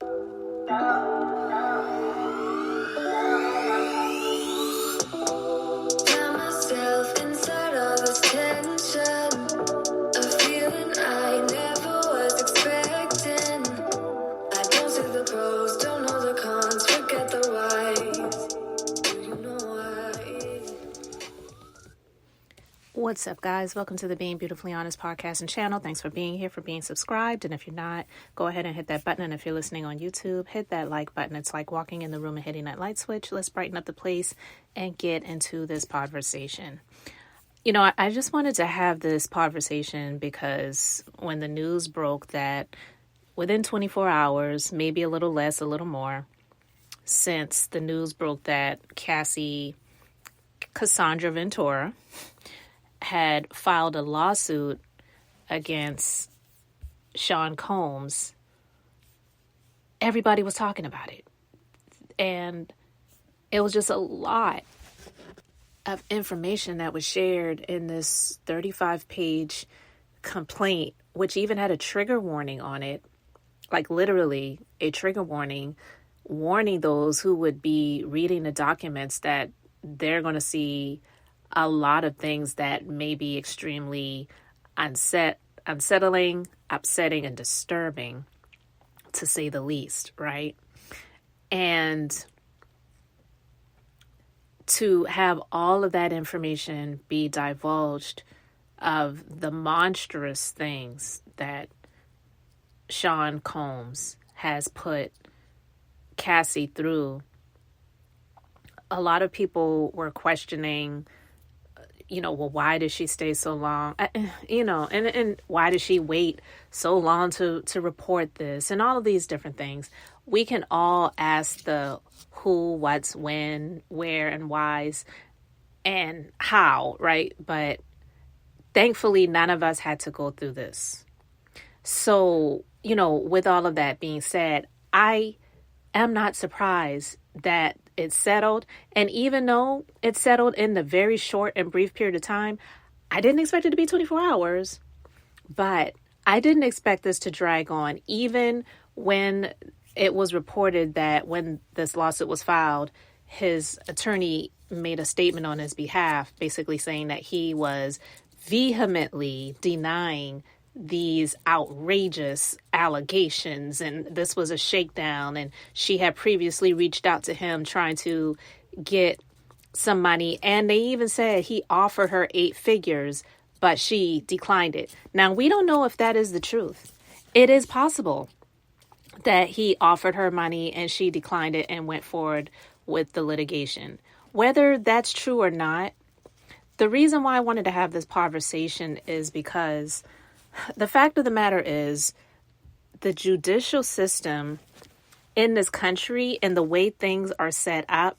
Found myself inside all this tension, a feeling I never was expecting. I don't see the pros, don't know the cons, forget the whys. Do you know why? What's up, guys? Welcome to the Being Beautifully Honest podcast and channel. Thanks for being here, for being subscribed. And if you're not, go ahead and hit that button. And if you're listening on YouTube, hit that like button. It's like walking in the room and hitting that light switch. Let's brighten up the place and get into this conversation. You know, I just wanted to have this conversation because when the news broke that within 24 hours, maybe a little less, a little more, since the news broke that Cassie, Cassandra Ventura, had filed a lawsuit against seancombs, everybody was talking about it. And it was just a lot of information that was shared in this 35-page complaint, which even had a trigger warning on it, like literally a trigger warning, warning those who would be reading the documents that they're going to see a lot of things that may be extremely unsettling, upsetting, and disturbing, to say the least, right? And to have all of that information be divulged of the monstrous things that seancombs has put Cassie through, a lot of people were questioning, well, why did she stay so long? And why did she wait so long to report this and all of these different things? We can all ask the who, what's, when, where, and whys and how, right? But thankfully, none of us had to go through this. So, with all of that being said, I am not surprised that it's settled. And even though it's settled in the very short and brief period of time, I didn't expect it to be 24 hours, but I didn't expect this to drag on. Even when it was reported that when this lawsuit was filed, his attorney made a statement on his behalf, basically saying that he was vehemently denying these outrageous allegations, and this was a shakedown, and she had previously reached out to him trying to get some money, and they even said he offered her 8 figures, but she declined it. Now, we don't know if that is the truth. It is possible that he offered her money and she declined it and went forward with the litigation. Whether that's true or not, the reason why I wanted to have this conversation is because the fact of the matter is the judicial system in this country and the way things are set up,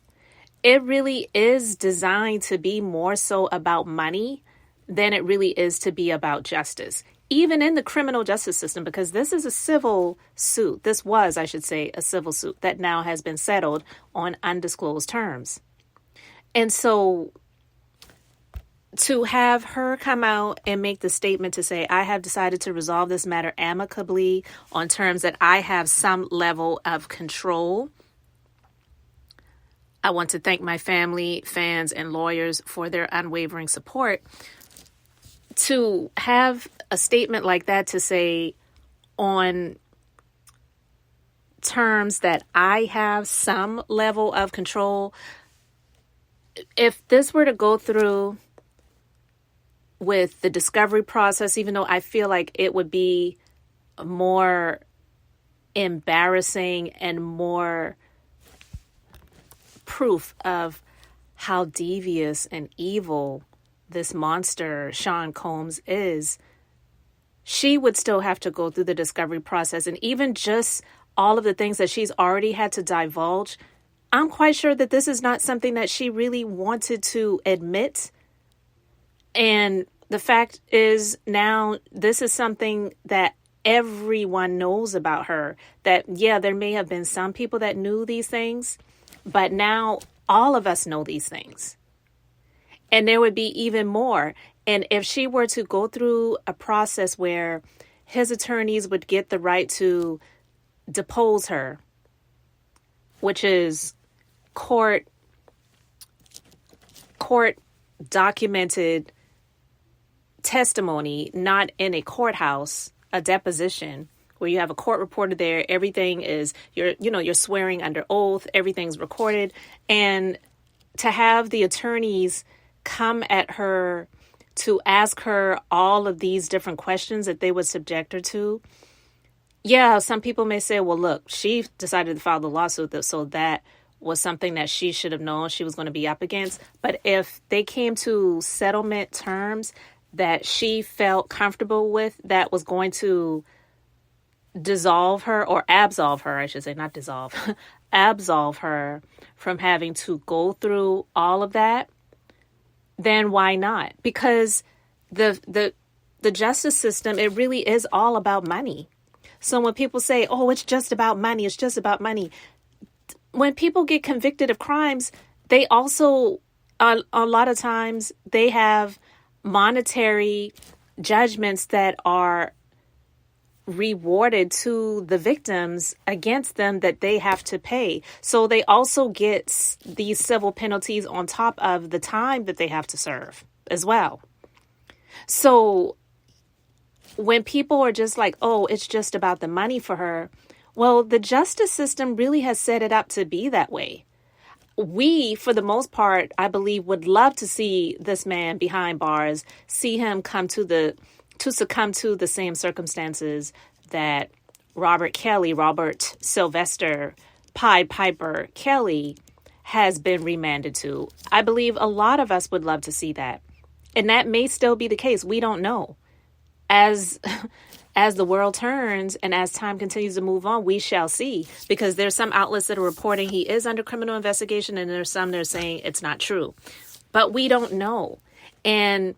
it really is designed to be more so about money than it really is to be about justice. Even in the criminal justice system, because this is a civil suit. This was, I should say, a civil suit that now has been settled on undisclosed terms. And so to have her come out and make the statement to say, I have decided to resolve this matter amicably on terms that I have some level of control. I want to thank my family, fans, and lawyers for their unwavering support. To have a statement like that to say on terms that I have some level of control, if this were to go through with the discovery process, even though I feel like it would be more embarrassing and more proof of how devious and evil this monster seancombs is, she would still have to go through the discovery process. And even just all of the things that she's already had to divulge, I'm quite sure that this is not something that she really wanted to admit. And the fact is now this is something that everyone knows about her. That, yeah, there may have been some people that knew these things, but now all of us know these things. And there would be even more. And if she were to go through a process where his attorneys would get the right to depose her, which is court documented testimony, not in a courthouse, a deposition where you have a court reporter there. Everything is, you're swearing under oath. Everything's recorded. And to have the attorneys come at her to ask her all of these different questions that they would subject her to. Yeah, some people may say, well, look, she decided to file the lawsuit, so that was something that she should have known she was going to be up against. But if they came to settlement terms that she felt comfortable with, that was going to dissolve her, or absolve her, I should say, not dissolve, absolve her from having to go through all of that, then why not? Because the justice system, it really is all about money. So when people say, oh, it's just about money, it's just about money. When people get convicted of crimes, they also, a lot of times, they have monetary judgments that are rewarded to the victims against them that they have to pay. So they also get these civil penalties on top of the time that they have to serve as well. So when people are just like, oh, it's just about the money for her, well, the justice system really has set it up to be that way. We, for the most part, I believe, would love to see this man behind bars, see him succumb to the same circumstances that Robert Sylvester Pied Piper Kelly has been remanded to. I believe a lot of us would love to see that. And that may still be the case. We don't know. As the world turns and as time continues to move on, we shall see. Because there's some outlets that are reporting he is under criminal investigation, and there's some that are saying it's not true. But we don't know. And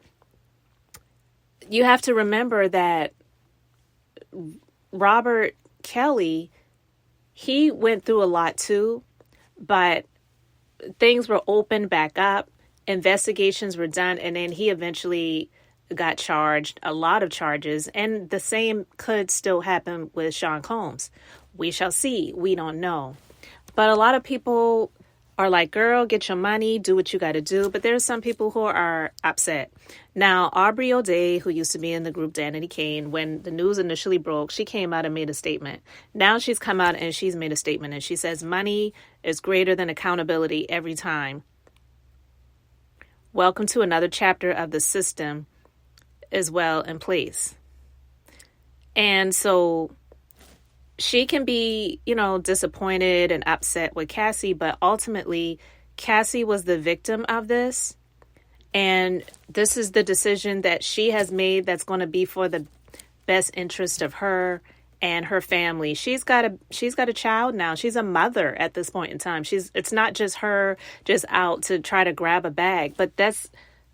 you have to remember that Robert Kelly, he went through a lot too, but things were opened back up, investigations were done, and then he eventually got charged, a lot of charges, and the same could still happen with Sean Combs. We shall see. We don't know. But a lot of people are like, girl, get your money, do what you got to do. But there's some people who are upset. Now, Aubrey O'Day, who used to be in the group Danity Kane, when the news initially broke, she came out and made a statement. Now she's come out and she's made a statement, and she says money is greater than accountability every time. Welcome to another chapter of the system is well in place. And so she can be, disappointed and upset with Cassie, but ultimately Cassie was the victim of this. And this is the decision that she has made that's going to be for the best interest of her and her family. She's got a child now. She's a mother at this point in time. It's not just her just out to try to grab a bag, but that's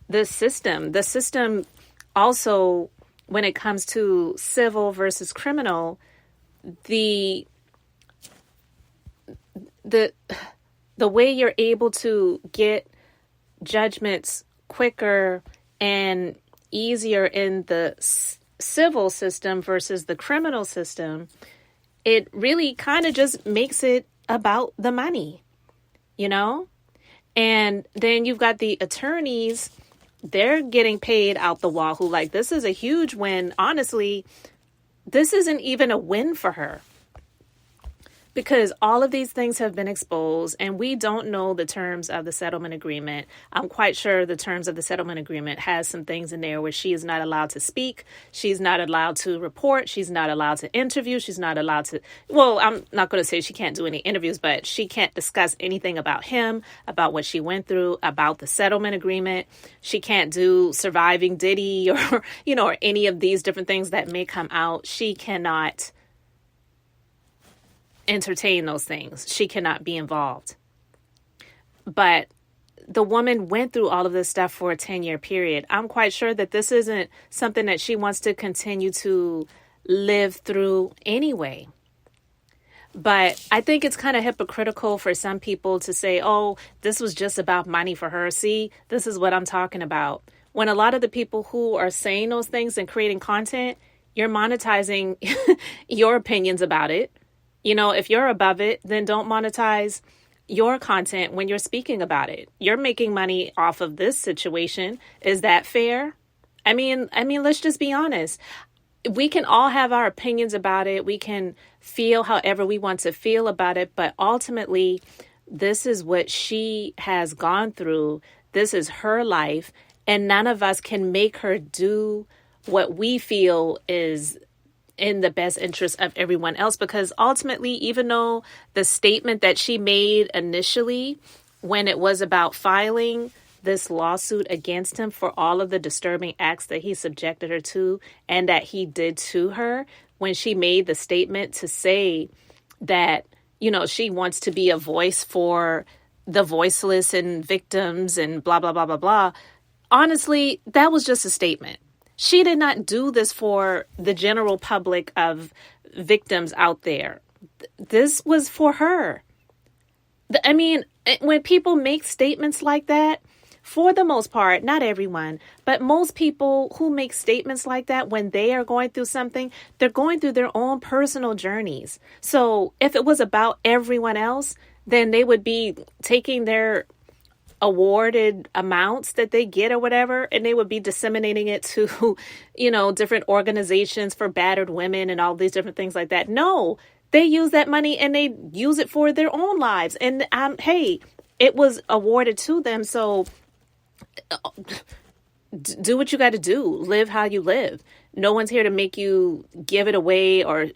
the system. The system also, when it comes to civil versus criminal, the way you're able to get judgments quicker and easier in the civil system versus the criminal system, it really kind of just makes it about the money, And then you've got the attorneys, they're getting paid out the wahoo. Like, this is a huge win. Honestly, this isn't even a win for her, because all of these things have been exposed and we don't know the terms of the settlement agreement. I'm quite sure the terms of the settlement agreement has some things in there where she is not allowed to speak. She's not allowed to report. She's not allowed to interview. She's not allowed to, well, I'm not going to say she can't do any interviews, but she can't discuss anything about him, about what she went through, about the settlement agreement. She can't do surviving Diddy or, or any of these different things that may come out. She cannot entertain those things. She cannot be involved. But the woman went through all of this stuff for a 10-year period. I'm quite sure that this isn't something that she wants to continue to live through anyway. But I think it's kind of hypocritical for some people to say, oh, this was just about money for her. See, this is what I'm talking about. When a lot of the people who are saying those things and creating content, you're monetizing your opinions about it. If you're above it, then don't monetize your content when you're speaking about it. You're making money off of this situation. Is that fair? Let's just be honest. We can all have our opinions about it. We can feel however we want to feel about it. But ultimately, this is what she has gone through. This is her life. And none of us can make her do what we feel is in the best interest of everyone else. Because ultimately, even though the statement that she made initially, when it was about filing this lawsuit against him for all of the disturbing acts that he subjected her to and that he did to her, when she made the statement to say that, she wants to be a voice for the voiceless and victims and blah, blah, blah, blah, blah. Honestly, that was just a statement. She did not do this for the general public of victims out there. This was for her. When people make statements like that, for the most part, not everyone, but most people who make statements like that when they are going through something, they're going through their own personal journeys. So if it was about everyone else, then they would be taking their awarded amounts that they get or whatever, and they would be disseminating it to, different organizations for battered women and all these different things like that. No, they use that money and they use it for their own lives. And hey, it was awarded to them. So do what you got to do. Live how you live. No one's here to make you give it away or,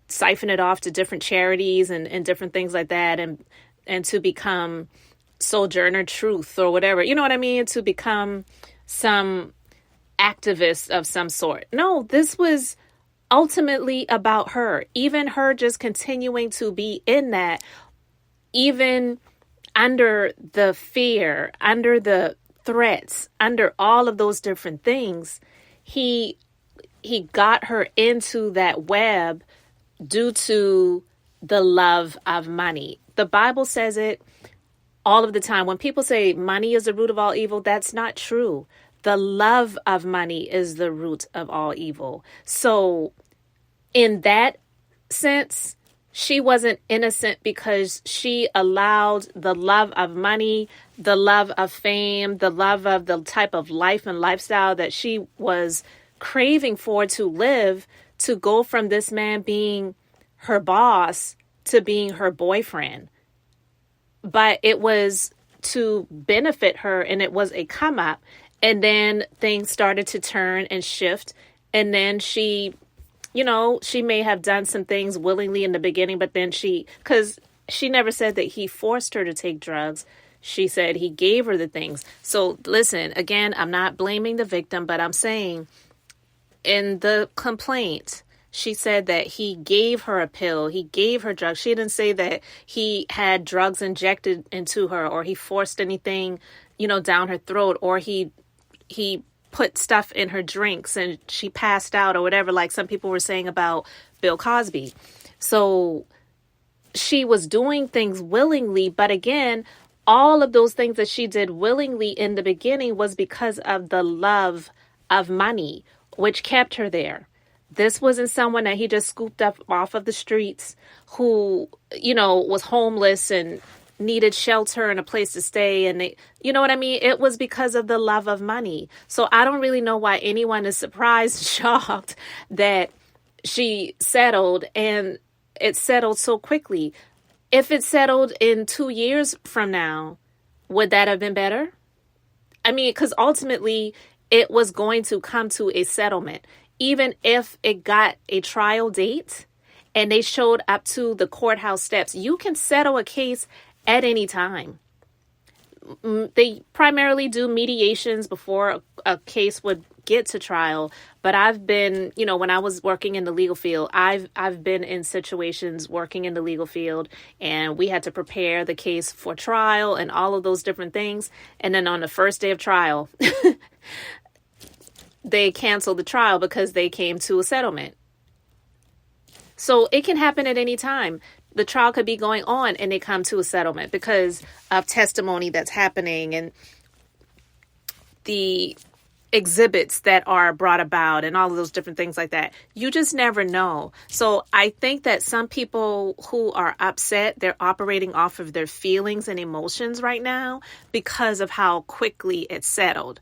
siphon it off to different charities and different things like that. And to become Sojourner Truth or whatever, you know what I mean? To become some activist of some sort. No, this was ultimately about her. Even her just continuing to be in that, even under the fear, under the threats, under all of those different things, he got her into that web due to the love of money. The Bible says it all of the time. When people say money is the root of all evil, that's not true. The love of money is the root of all evil. So in that sense, she wasn't innocent because she allowed the love of money, the love of fame, the love of the type of life and lifestyle that she was craving for to live, to go from this man being her boss to being her boyfriend. But it was to benefit her, and it was a come up. And then things started to turn and shift. And then she may have done some things willingly in the beginning, but then because she never said that he forced her to take drugs. She said he gave her the things. So listen, again, I'm not blaming the victim, but I'm saying in the complaint, she said that he gave her a pill. He gave her drugs. She didn't say that he had drugs injected into her or he forced anything, down her throat, or he put stuff in her drinks and she passed out or whatever, like some people were saying about Bill Cosby. So she was doing things willingly. But again, all of those things that she did willingly in the beginning was because of the love of money, which kept her there. This wasn't someone that he just scooped up off of the streets who, was homeless and needed shelter and a place to stay. And you know what I mean? It was because of the love of money. So I don't really know why anyone is surprised, shocked that she settled and it settled so quickly. If it settled in 2 years from now, would that have been better? Because ultimately it was going to come to a settlement. Even if it got a trial date and they showed up to the courthouse steps, you can settle a case at any time. They primarily do mediations before a case would get to trial. But I've been, when I was working in the legal field, I've been in situations working in the legal field, and we had to prepare the case for trial and all of those different things. And then on the first day of trial, they canceled the trial because they came to a settlement. So it can happen at any time. The trial could be going on and they come to a settlement because of testimony that's happening. And it exhibits that are brought about and all of those different things like that. You just never know. So I think that some people who are upset, they're operating off of their feelings and emotions right now because of how quickly it settled.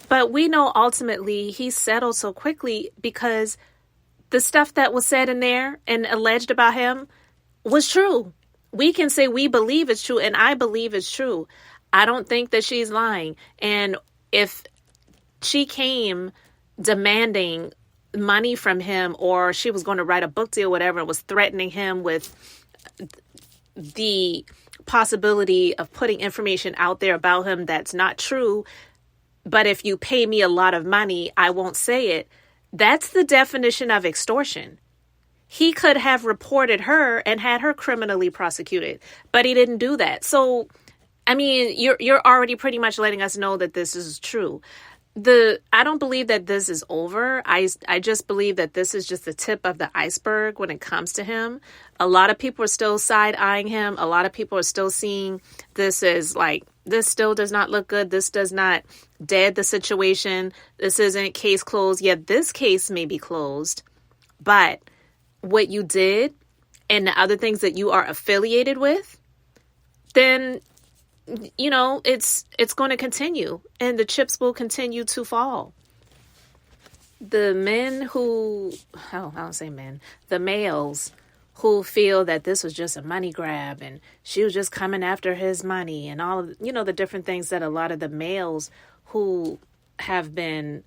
But we know ultimately he settled so quickly because the stuff that was said in there and alleged about him was true. We can say we believe it's true, and I believe it's true. I don't think that she's lying. And if she came demanding money from him, or she was going to write a book deal, whatever, and was threatening him with the possibility of putting information out there about him that's not true, but if you pay me a lot of money, I won't say it. That's the definition of extortion. He could have reported her and had her criminally prosecuted, but he didn't do that. So, I mean, you're already pretty much letting us know that this is true. I don't believe that this is over. I just believe that this is just the tip of the iceberg when it comes to him. A lot of people are still side-eyeing him. A lot of people are still seeing this as like, this still does not look good. This does not dead the situation. This isn't case closed. Yeah, this case may be closed, but what you did and the other things that you are affiliated with, then you know, it's going to continue and the chips will continue to fall. The men who, oh, I don't say men, the males who feel that this was just a money grab and she was just coming after his money and all of, you know, the different things that a lot of the males who have been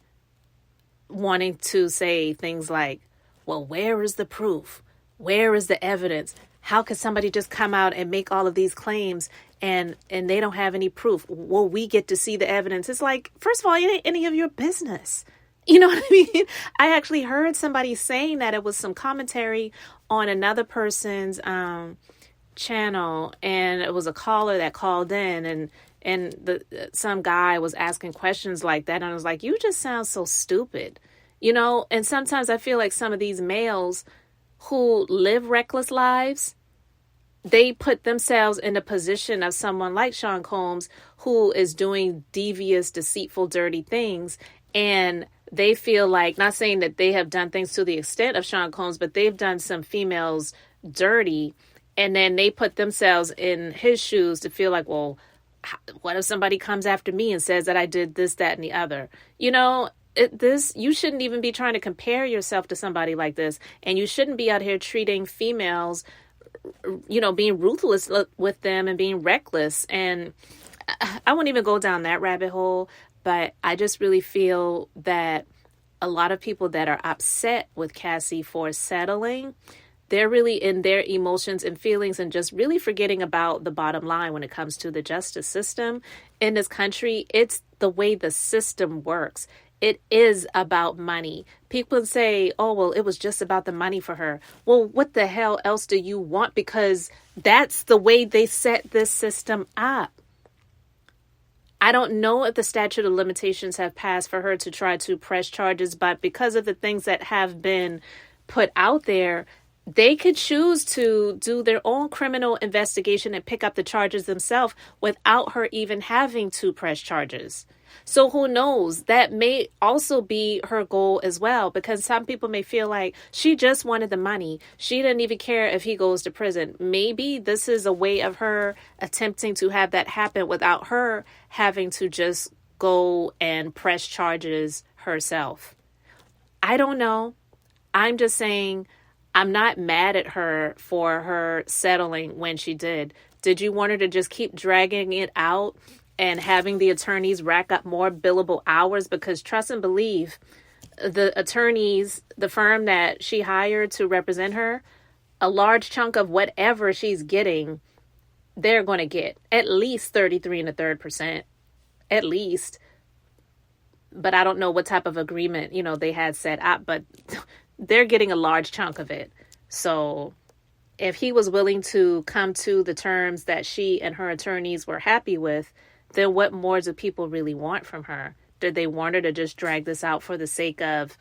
wanting to say things like, well, where is the proof? Where is the evidence? How could somebody just come out and make all of these claims and they don't have any proof? Well, we get to see the evidence. It's like, first of all, it ain't any of your business. You know what I mean? I actually heard somebody saying that it was some commentary on another person's channel, and it was a caller that called in, and some guy was asking questions like that, and I was like, you just sound so stupid, you know? And sometimes I feel like some of these males who live reckless lives, they put themselves in the position of someone like Sean Combs, who is doing devious, deceitful, dirty things. And they feel like, not saying that they have done things to the extent of Sean Combs, but they've done some females dirty. And then they put themselves in his shoes to feel like, well, what if somebody comes after me and says that I did this, that, and the other? You know, you shouldn't even be trying to compare yourself to somebody like this. And you shouldn't be out here treating females, you know, being ruthless with them and being reckless. And I won't even go down that rabbit hole, but I just really feel that a lot of people that are upset with Cassie for settling, they're really in their emotions and feelings and just really forgetting about the bottom line when it comes to the justice system in this country. It's the way the system works. It is about money. People say, oh, well, it was just about the money for her. Well, what the hell else do you want? Because that's the way they set this system up. I don't know if the statute of limitations have passed for her to try to press charges, but because of the things that have been put out there, they could choose to do their own criminal investigation and pick up the charges themselves without her even having to press charges. So who knows? That may also be her goal as well, because some people may feel like she just wanted the money. She didn't even care if he goes to prison. Maybe this is a way of her attempting to have that happen without her having to just go and press charges herself. I don't know. I'm just saying I'm not mad at her for her settling when she did. Did you want her to just keep dragging it out and having the attorneys rack up more billable hours? Because trust and believe, the attorneys, the firm that she hired to represent her, a large chunk of whatever she's getting, they're going to get at least 33 1/3%, at least. But I don't know what type of agreement, you know, they had set up, but they're getting a large chunk of it. So if he was willing to come to the terms that she and her attorneys were happy with, then what more do people really want from her? Did they want her to just drag this out for the sake of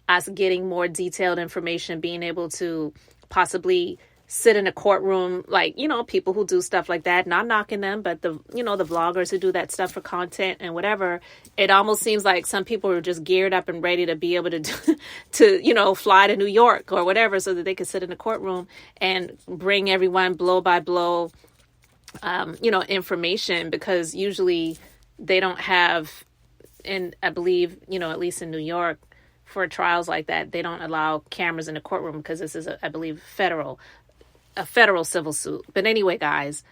us getting more detailed information, being able to possibly sit in a courtroom, like, people who do stuff like that, not knocking them, but the vloggers who do that stuff for content and whatever, it almost seems like some people are just geared up and ready to be able to fly to New York or whatever so that they can sit in a courtroom and bring everyone blow by blow, information, because usually they don't have, and I believe, at least in New York, for trials like that, they don't allow cameras in the courtroom because this is, I believe, a federal civil suit. But anyway, guys,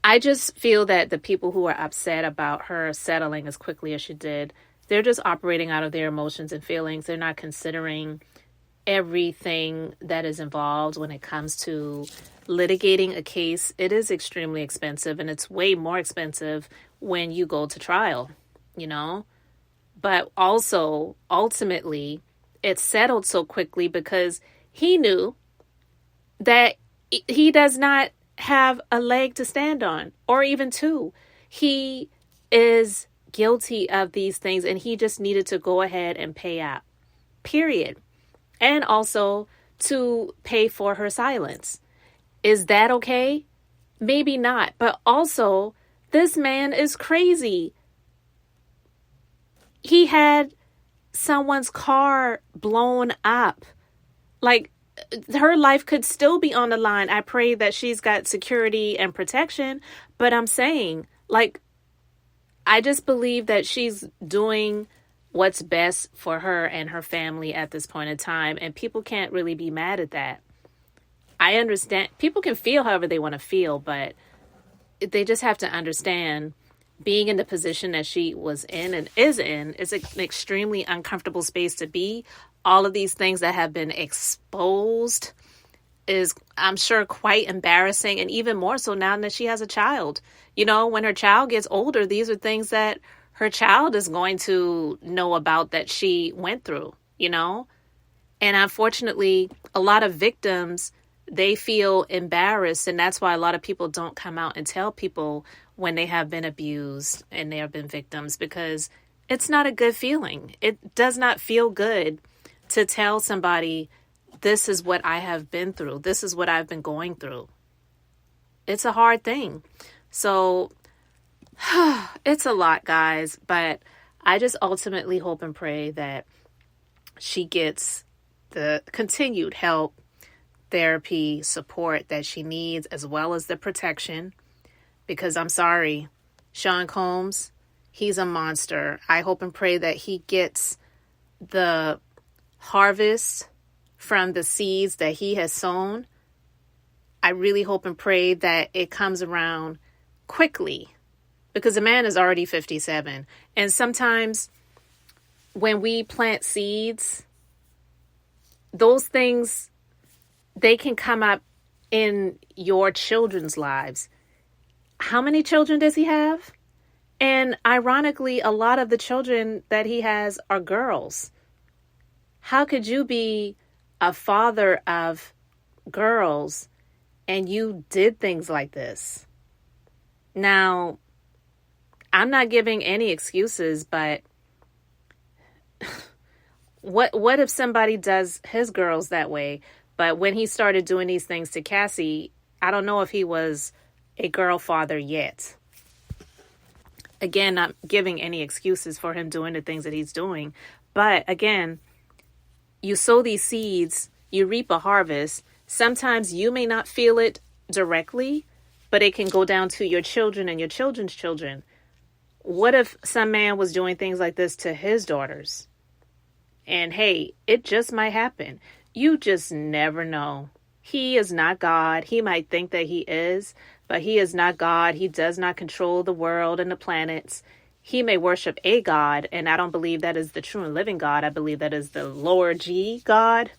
I just feel that the people who are upset about her settling as quickly as she did, they're just operating out of their emotions and feelings. They're not considering everything that is involved when it comes to litigating a case. It is extremely expensive, and it's way more expensive when you go to trial, But also, ultimately, it settled so quickly because he knew that he does not have a leg to stand on, or even two. He is guilty of these things, and he just needed to go ahead and pay out, period. And also to pay for her silence. Is that okay? Maybe not. But also, this man is crazy. He had someone's car blown up. Like, her life could still be on the line. I pray that she's got security and protection. But I'm saying, I just believe that she's doing what's best for her and her family at this point in time. And people can't really be mad at that. I understand. People can feel however they want to feel, but they just have to understand being in the position that she was in and is in is an extremely uncomfortable space to be. All of these things that have been exposed is, I'm sure, quite embarrassing, and even more so now that she has a child. When her child gets older, these are things that her child is going to know about that she went through, And unfortunately, a lot of victims, they feel embarrassed, and that's why a lot of people don't come out and tell people when they have been abused and they have been victims, because it's not a good feeling. It does not feel good to tell somebody, this is what I have been through. This is what I've been going through. It's a hard thing. So it's a lot, guys, but I just ultimately hope and pray that she gets the continued help, therapy, support that she needs, as well as the protection. Because I'm sorry, Sean Combs, he's a monster. I hope and pray that he gets the harvest from the seeds that he has sown. I really hope and pray that it comes around quickly, because the man is already 57. And sometimes when we plant seeds, those things, they can come up in your children's lives. How many children does he have? And ironically, a lot of the children that he has are girls. How could you be a father of girls and you did things like this? Now, I'm not giving any excuses, but what if somebody does his girls that way? But when he started doing these things to Cassie, I don't know if he was a girl father yet. Again, not giving any excuses for him doing the things that he's doing. But again, you sow these seeds, you reap a harvest. Sometimes you may not feel it directly, but it can go down to your children and your children's children. What if some man was doing things like this to his daughters? And hey, it just might happen. You just never know. He is not God. He might think that he is, but he is not God. He does not control the world and the planets. He may worship a God, and I don't believe that is the true and living God. I believe that is the lower G God,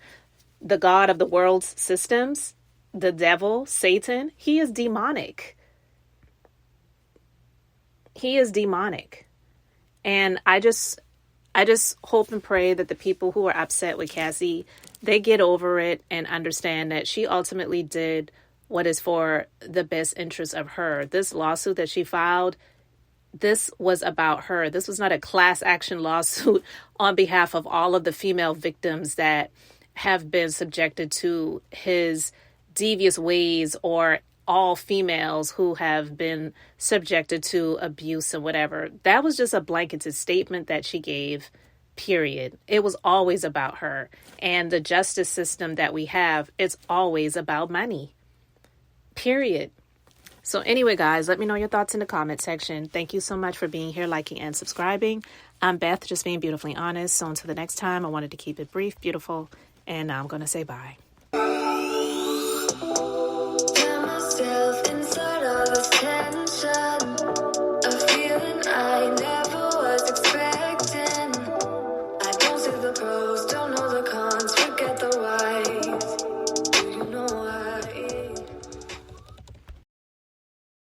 the God of the world's systems, the devil, Satan. He is demonic. He is demonic. And I just hope and pray that the people who are upset with Cassie, they get over it and understand that she ultimately did what is for the best interest of her. This lawsuit that she filed, this was about her. This was not a class action lawsuit on behalf of all of the female victims that have been subjected to his devious ways or all females who have been subjected to abuse and whatever. That was just a blanketed statement that she gave, period. It was always about her. And the justice system that we have, it's always about money, period. So anyway, guys, let me know your thoughts in the comment section. Thank you so much for being here, liking, and subscribing. I'm Beth, just being beautifully honest. So until the next time, I wanted to keep it brief, beautiful, and now I'm going to say bye.